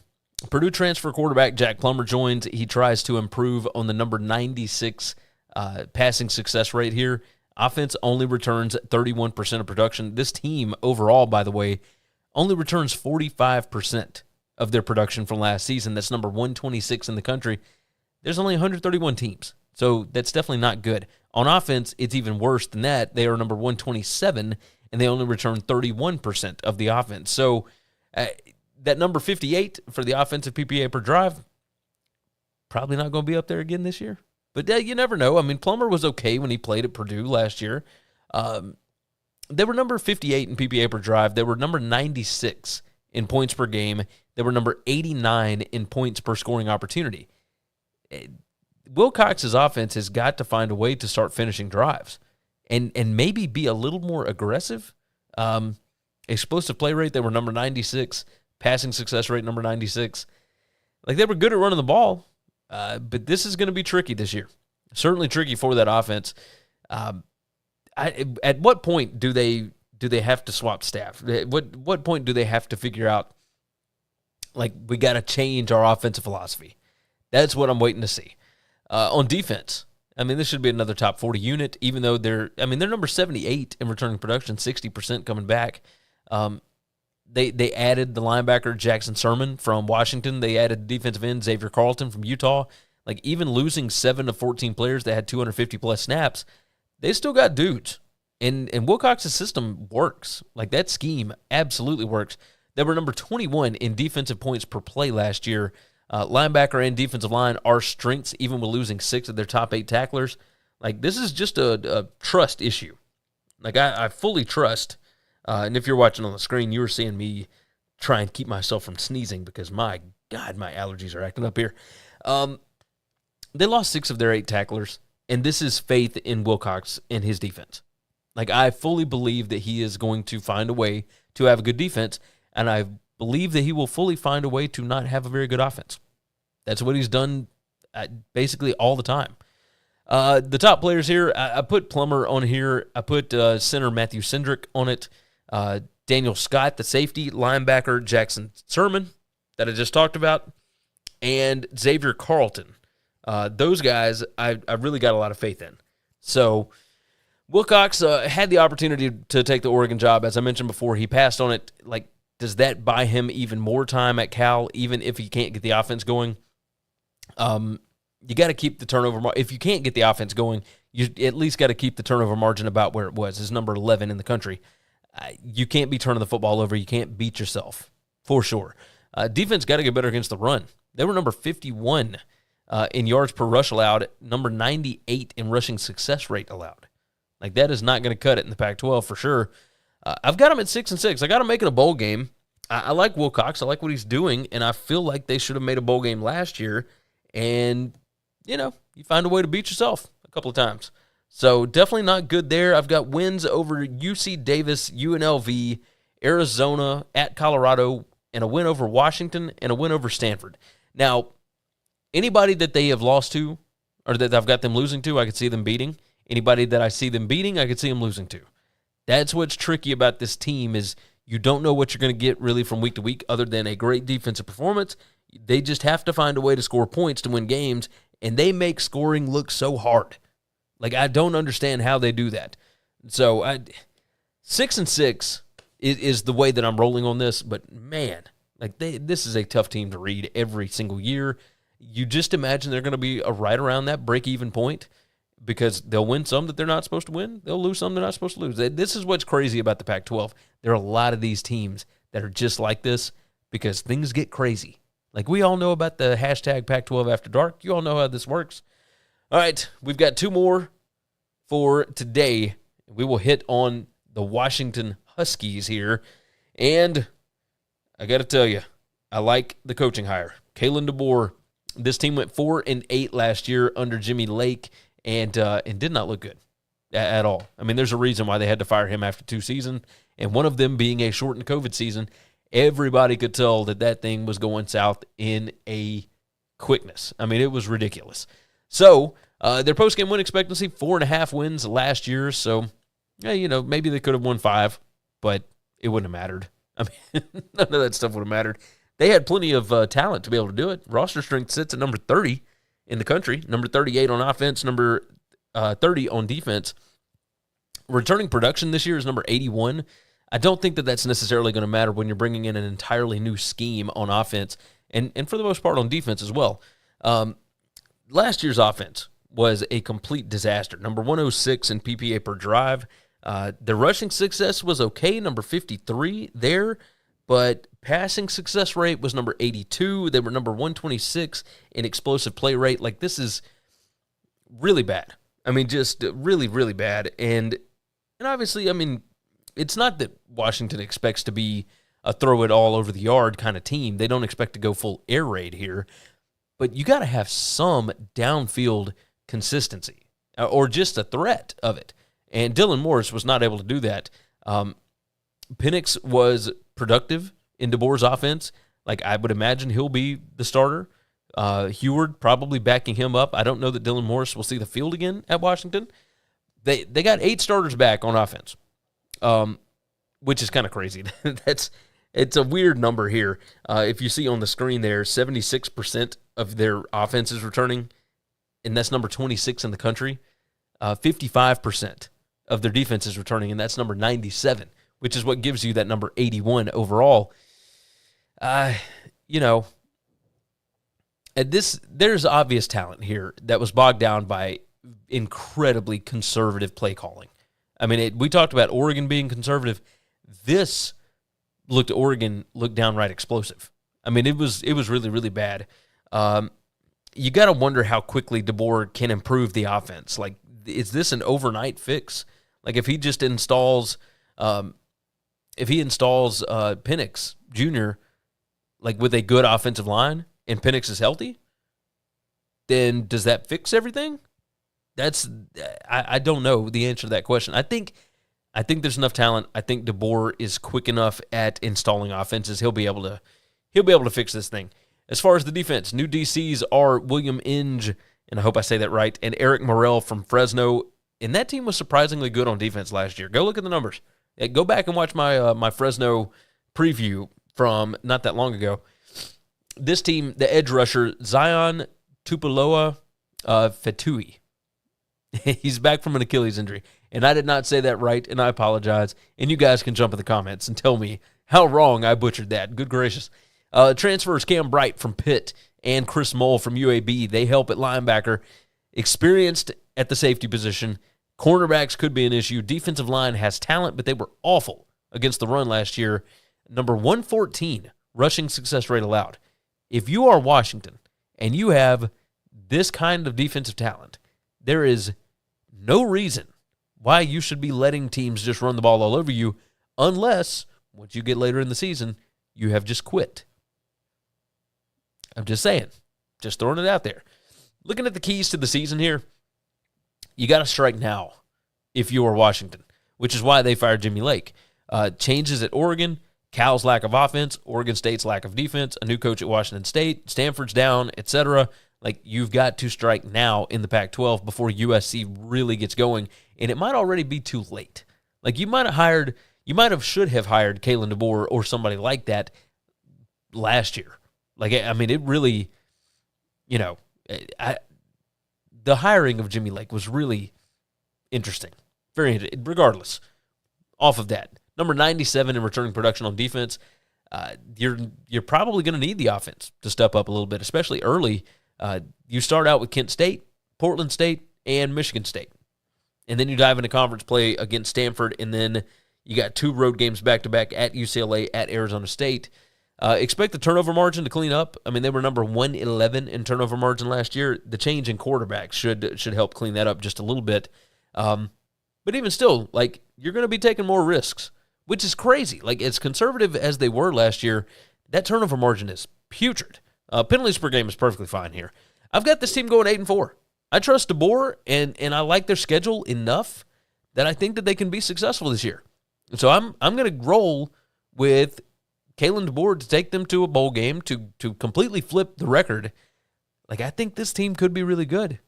Purdue transfer quarterback Jack Plummer joins. He tries to improve on the number 96 passing success rate here. Offense only returns 31% of production. This team overall, by the way, only returns 45% of their production from last season. That's number 126 in the country. There's only 131 teams, so that's definitely not good. On offense, it's even worse than that. They are number 127, and they only return 31% of the offense. So that number 58 for the offensive PPA per drive, probably not going to be up there again this year. But you never know. I mean, Plummer was okay when he played at Purdue last year. They were number 58 in PPA per drive. They were number 96 in points per game. They were number 89 in points per scoring opportunity. Wilcox's offense has got to find a way to start finishing drives and maybe be a little more aggressive. Explosive play rate, they were number 96. Passing success rate, number 96. Like, they were good at running the ball. But this is going to be tricky this year. Certainly tricky for that offense. At what point do they have to swap staff? What point do they have to figure out, like, we got to change our offensive philosophy? That's what I'm waiting to see. On defense, I mean, this should be another top 40 unit, even though they're number 78 in returning production, 60% coming back. They added the linebacker Jackson Sermon from Washington. They added defensive end Xavier Carlton from Utah. Like, even losing 7 of 14 players that had 250-plus snaps, they still got dudes. And Wilcox's system works. Like, that scheme absolutely works. They were number 21 in defensive points per play last year. Linebacker and defensive line are strengths, even with losing 6 of their top 8 tacklers. Like, this is just a trust issue. Like, I fully trust. And if you're watching on the screen, you were seeing me try and keep myself from sneezing because, my God, my allergies are acting up here. They lost 6 of their 8 tacklers, and this is faith in Wilcox and his defense. Like, I fully believe that he is going to find a way to have a good defense, and I believe that he will fully find a way to not have a very good offense. That's what he's done basically all the time. The top players here, I put Plummer on here. I put center Matthew Cindric on it. Daniel Scott, the safety, linebacker Jackson Sermon that I just talked about, and Xavier Carlton. Those guys I really got a lot of faith in. So Wilcox had the opportunity to take the Oregon job. As I mentioned before, he passed on it. Like, does that buy him even more time at Cal, even if he can't get the offense going? You got to keep the turnover. If you can't get the offense going, you at least got to keep the turnover margin about where it was. It's number 11 in the country. You can't be turning the football over. You can't beat yourself, for sure. Defense got to get better against the run. They were number 51 in yards per rush allowed, number 98 in rushing success rate allowed. Like, that is not going to cut it in the Pac-12 for sure. I've got them at 6-6. I got them making a bowl game. I like Wilcox. I like what he's doing, and I feel like they should have made a bowl game last year. And, you find a way to beat yourself a couple of times. So definitely not good there. I've got wins over UC Davis, UNLV, Arizona, at Colorado, and a win over Washington, and a win over Stanford. Now, anybody that they have lost to, or that I've got them losing to, I could see them beating. Anybody that I see them beating, I could see them losing to. That's what's tricky about this team is you don't know what you're going to get really from week to week other than a great defensive performance. They just have to find a way to score points to win games, and they make scoring look so hard. Like, I don't understand how they do that. So 6-6 is the way that I'm rolling on this, but man, like this is a tough team to read every single year. You just imagine they're going to be right around that break-even point because they'll win some that they're not supposed to win. They'll lose some they're not supposed to lose. This is what's crazy about the Pac-12. There are a lot of these teams that are just like this because things get crazy. Like, we all know about the hashtag Pac-12 After Dark. You all know how this works. All right, we've got 2 more for today. We will hit on the Washington Huskies here. And I got to tell you, I like the coaching hire. Kalen DeBoer. This team went 4-8 last year under Jimmy Lake and did not look good at all. I mean, there's a reason why they had to fire him after 2 seasons, and one of them being a shortened COVID season. Everybody could tell that thing was going south in a quickness. I mean, it was ridiculous. So, their post-game win expectancy, 4.5 wins last year. So, maybe they could have won 5, but it wouldn't have mattered. I mean, none of that stuff would have mattered. They had plenty of talent to be able to do it. Roster strength sits at number 30 in the country, number 38 on offense, number 30 on defense. Returning production this year is number 81. I don't think that that's necessarily going to matter when you're bringing in an entirely new scheme on offense and for the most part on defense as well. Last year's offense was a complete disaster. Number 106 in PPA per drive. The rushing success was okay, number 53 there, but passing success rate was number 82. They were number 126 in explosive play rate. Like, this is really bad. I mean, just really, really bad. And obviously, I mean, it's not that Washington expects to be a throw it all over the yard kind of team. They don't expect to go full air raid here. But you got to have some downfield consistency or just a threat of it. And Dylan Morris was not able to do that. Penix was productive in DeBoer's offense. Like, I would imagine he'll be the starter. Heward probably backing him up. I don't know that Dylan Morris will see the field again at Washington. They got 8 starters back on offense, which is kind of crazy. It's a weird number here. If you see on the screen there, 76% of their offense is returning, and that's number 26 in the country. 55% of their defense is returning, and that's number 97, which is what gives you that number 81 overall. There's obvious talent here that was bogged down by incredibly conservative play calling. I mean, we talked about Oregon being conservative. This Oregon looked downright explosive. I mean, it was really, really bad. You got to wonder how quickly DeBoer can improve the offense. Like, is this an overnight fix? Like, if he just installs, Penix Jr., like, with a good offensive line, and Penix is healthy, then does that fix everything? I don't know the answer to that question. I think there's enough talent. I think DeBoer is quick enough at installing offenses. He'll be able to fix this thing. As far as the defense, new DCs are William Inge, and I hope I say that right, and Eric Morrell from Fresno. And that team was surprisingly good on defense last year. Go look at the numbers. Go back and watch my Fresno preview from not that long ago. This team, the edge rusher, Zion Tupuloa Fetui. He's back from an Achilles injury. And I did not say that right, and I apologize. And you guys can jump in the comments and tell me how wrong I butchered that. Good gracious. Transfers Cam Bright from Pitt and Chris Moll from UAB. They help at linebacker. Experienced at the safety position. Cornerbacks could be an issue. Defensive line has talent, but they were awful against the run last year. Number 114, rushing success rate allowed. If you are Washington and you have this kind of defensive talent, there is no reason why you should be letting teams just run the ball all over you unless, once you get later in the season, you have just quit. I'm just saying. Just throwing it out there. Looking at the keys to the season here, you got to strike now if you are Washington, which is why they fired Jimmy Lake. Changes at Oregon, Cal's lack of offense, Oregon State's lack of defense, a new coach at Washington State, Stanford's down, etc. Like, you've got to strike now in the Pac-12 before USC really gets going, and it might already be too late. Like, should have hired Kalen DeBoer or somebody like that last year. Like, I mean, it really, the hiring of Jimmy Lake was really interesting. Very interesting. Regardless, off of that, number 97 in returning production on defense, you're probably going to need the offense to step up a little bit, especially early. You start out with Kent State, Portland State, and Michigan State. And then you dive into conference play against Stanford, and then you got 2 road games back-to-back at UCLA, at Arizona State. Expect the turnover margin to clean up. I mean, they were number 111 in turnover margin last year. The change in quarterbacks should help clean that up just a little bit. But even still, like, you're going to be taking more risks, which is crazy. Like, as conservative as they were last year, that turnover margin is putrid. Penalties per game is perfectly fine here. I've got this team going 8-4. I trust DeBoer, and I like their schedule enough that I think that they can be successful this year. And so I'm going to roll with Kalen DeBoer to take them to a bowl game, to completely flip the record. Like, I think this team could be really good,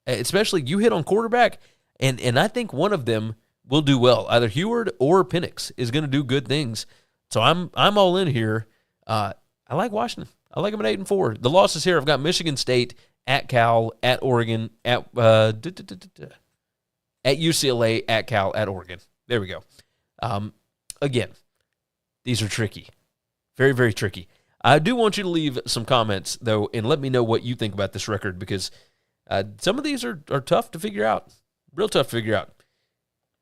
especially you hit on quarterback, and I think one of them will do well. Either Heward or Penix is going to do good things So I'm all in here. I like Washington. I like them at 8-4. The losses here, I've got Michigan State, at Cal, at Oregon, at UCLA, at Cal, at Oregon. There we go. Again, these are tricky. Very, very tricky. I do want you to leave some comments, though, and let me know what you think about this record, because some of these are tough to figure out. Real tough to figure out.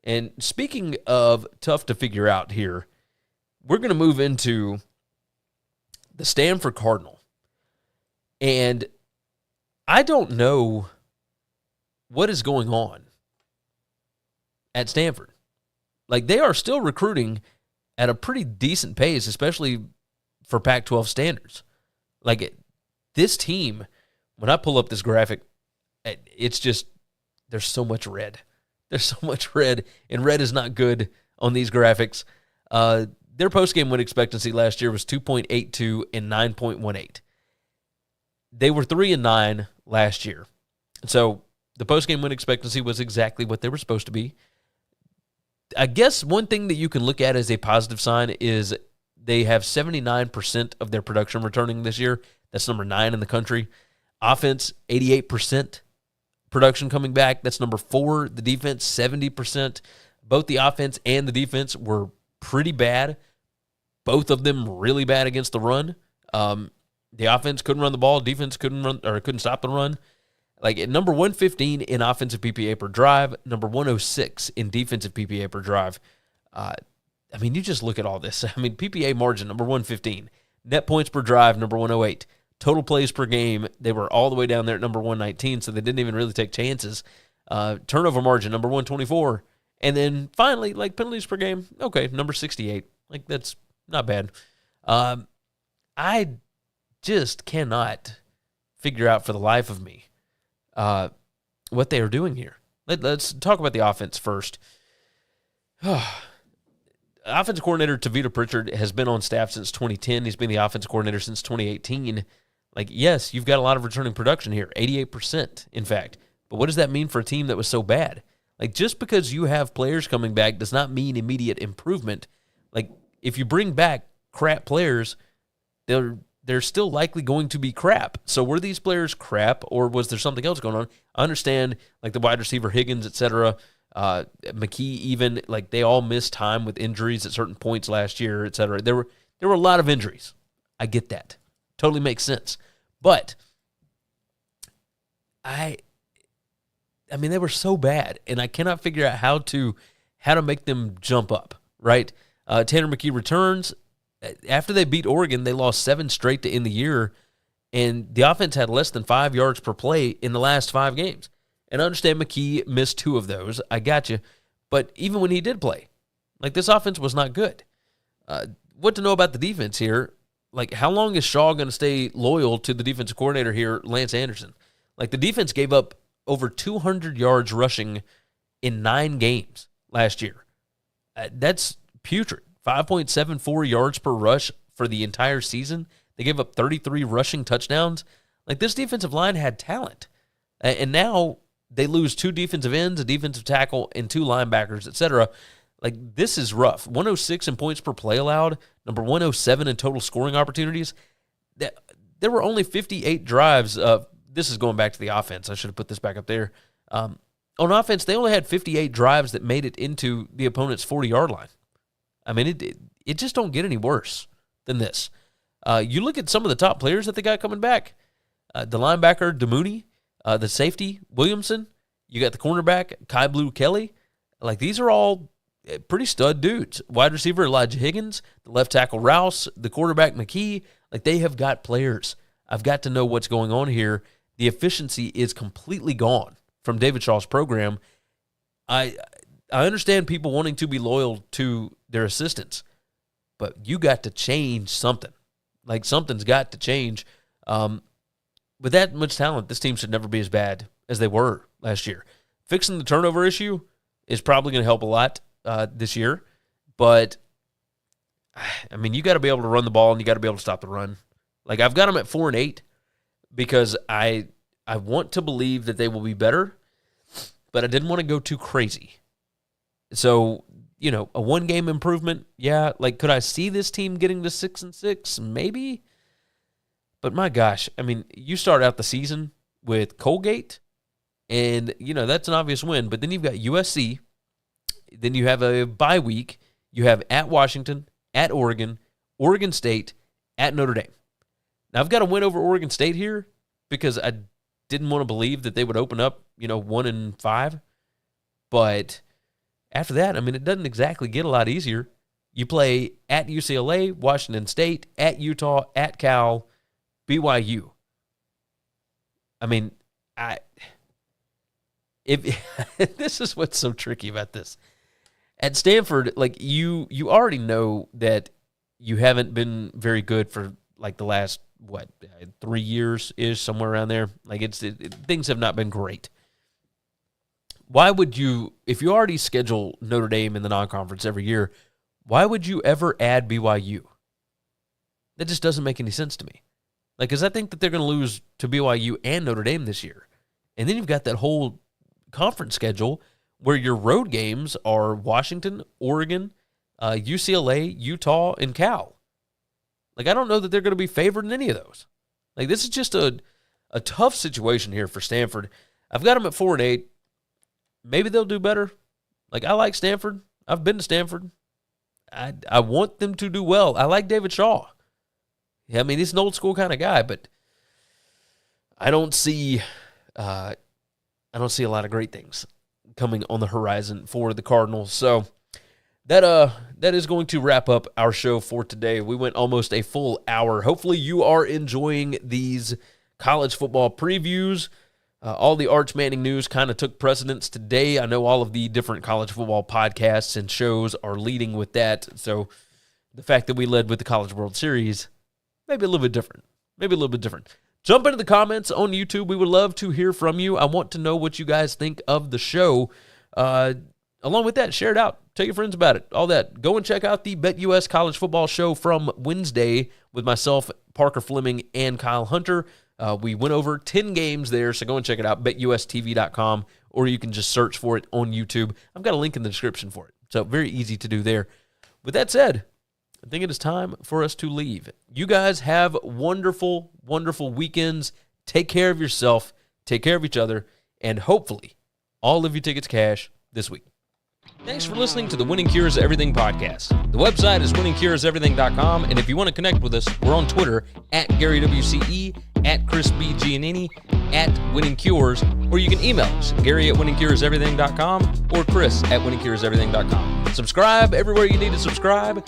And speaking of tough to figure out here, we're going to move into the Stanford Cardinal. And I don't know what is going on at Stanford. Like, they are still recruiting at a pretty decent pace, especially for Pac-12 standards. Like, this team, when I pull up this graphic, it's just, there's so much red. There's so much red, and red is not good on these graphics. Their post-game win expectancy last year was 2.82 and 9.18. They were 3-9 last year. So the post-game win expectancy was exactly what they were supposed to be. I guess one thing that you can look at as a positive sign is they have 79% of their production returning this year. That's number 9 in the country. Offense, 88% production coming back. That's number 4. The defense, 70%. Both the offense and the defense were pretty bad. Both of them really bad against the run. The offense couldn't run the ball. Defense couldn't stop the run. Like, at number 115 in offensive PPA per drive, number 106 in defensive PPA per drive. I mean, you just look at all this. I mean, PPA margin, number 115. Net points per drive, number 108. Total plays per game, they were all the way down there at number 119, so they didn't even really take chances. Turnover margin, number 124. And then finally, like, penalties per game, okay, number 68. Like, that's not bad. I just cannot figure out for the life of me what they are doing here. Let's talk about the offense first. Offensive coordinator Tavita Pritchard has been on staff since 2010. He's been the offensive coordinator since 2018. Like, yes, you've got a lot of returning production here, 88%, in fact. But what does that mean for a team that was so bad? Like, just because you have players coming back does not mean immediate improvement. Like, if you bring back crap players, they're still likely going to be crap. So were these players crap, or was there something else going on? I understand, like, the wide receiver Higgins, et cetera, McKee even, like, they all missed time with injuries at certain points last year, et cetera. There were a lot of injuries. I get that. Totally makes sense. But I mean, they were so bad, and I cannot figure out how to make them jump up, right? Tanner McKee returns. After they beat Oregon, they lost 7 straight to end the year, and the offense had less than 5 yards per play in the last 5 games. And I understand McKee missed 2 of those. I got you. But even when he did play, like, this offense was not good. What to know about the defense here? Like, how long is Shaw going to stay loyal to the defensive coordinator here, Lance Anderson? Like, the defense gave up over 200 yards rushing in 9 games last year. That's putrid. 5.74 yards per rush for the entire season. They gave up 33 rushing touchdowns. Like, this defensive line had talent. And now they lose 2 defensive ends, a defensive tackle, and 2 linebackers, etc. Like, this is rough. 106 in points per play allowed, number 107 in total scoring opportunities. There were only 58 drives. This is going back to the offense. I should have put this back up there. On offense, they only had 58 drives that made it into the opponent's 40-yard line. I mean, it just don't get any worse than this. You look at some of the top players that they got coming back. The linebacker, DeMooney, the safety, Williamson. You got the cornerback, Kai Blue Kelly. Like, these are all pretty stud dudes. Wide receiver, Elijah Higgins. The left tackle, Rouse. The quarterback, McKee. Like, they have got players. I've got to know what's going on here. The efficiency is completely gone from David Shaw's program. I understand people wanting to be loyal to their assistants, but you got to change something. Like, something's got to change. With that much talent, this team should never be as bad as they were last year. Fixing the turnover issue is probably going to help a lot this year, but, I mean, you got to be able to run the ball, and you got to be able to stop the run. Like, I've got them at 4-8 because I want to believe that they will be better, but I didn't want to go too crazy. So a one-game improvement. Yeah, like, could I see this team getting to 6-6? Maybe. But my gosh, I mean, you start out the season with Colgate, and, that's an obvious win. But then you've got USC. Then you have a bye week. You have at Washington, at Oregon, Oregon State, at Notre Dame. Now, I've got a win over Oregon State here because I didn't want to believe that they would open up, 1-5. But after that, I mean, it doesn't exactly get a lot easier. You play at UCLA, Washington State, at Utah, at Cal, BYU. I mean, if this is what's so tricky about this. At Stanford, like, you already know that you haven't been very good for, like, the last, 3 years-ish, somewhere around there. Like, things have not been great. Why would you, if you already schedule Notre Dame in the non-conference every year, why would you ever add BYU? That just doesn't make any sense to me. Like, because I think that they're going to lose to BYU and Notre Dame this year. And then you've got that whole conference schedule where your road games are Washington, Oregon, UCLA, Utah, and Cal. Like, I don't know that they're going to be favored in any of those. Like, this is just a tough situation here for Stanford. I've got them at 4-8. Maybe they'll do better. Like, I like Stanford. I've been to Stanford. I want them to do well. I like David Shaw. Yeah, I mean, he's an old school kind of guy, but I don't see a lot of great things coming on the horizon for the Cardinals. So that is going to wrap up our show for today. We went almost a full hour. Hopefully you are enjoying these college football previews. All the Arch Manning news kind of took precedence today. I know all of the different college football podcasts and shows are leading with that. So the fact that we led with the College World Series, maybe a little bit different. Jump into the comments on YouTube. We would love to hear from you. I want to know what you guys think of the show. Along with that, share it out. Tell your friends about it. All that. Go and check out the BetUS College Football Show from Wednesday with myself, Parker Fleming, and Kyle Hunter. We went over 10 games there, so go and check it out, betustv.com, or you can just search for it on YouTube. I've got a link in the description for it, so very easy to do there. With that said, I think it is time for us to leave. You guys have wonderful, wonderful weekends. Take care of yourself, take care of each other, and hopefully all of your tickets cash this week. Thanks for listening to the Winning Cures Everything podcast. The website is winningcureseverything.com, and if you want to connect with us, we're on Twitter at GaryWCE, at Chris B. Giannini, at Winning Cures, or you can email us, Gary at winningcureseverything.com or Chris at winningcureseverything.com. Subscribe everywhere you need to subscribe.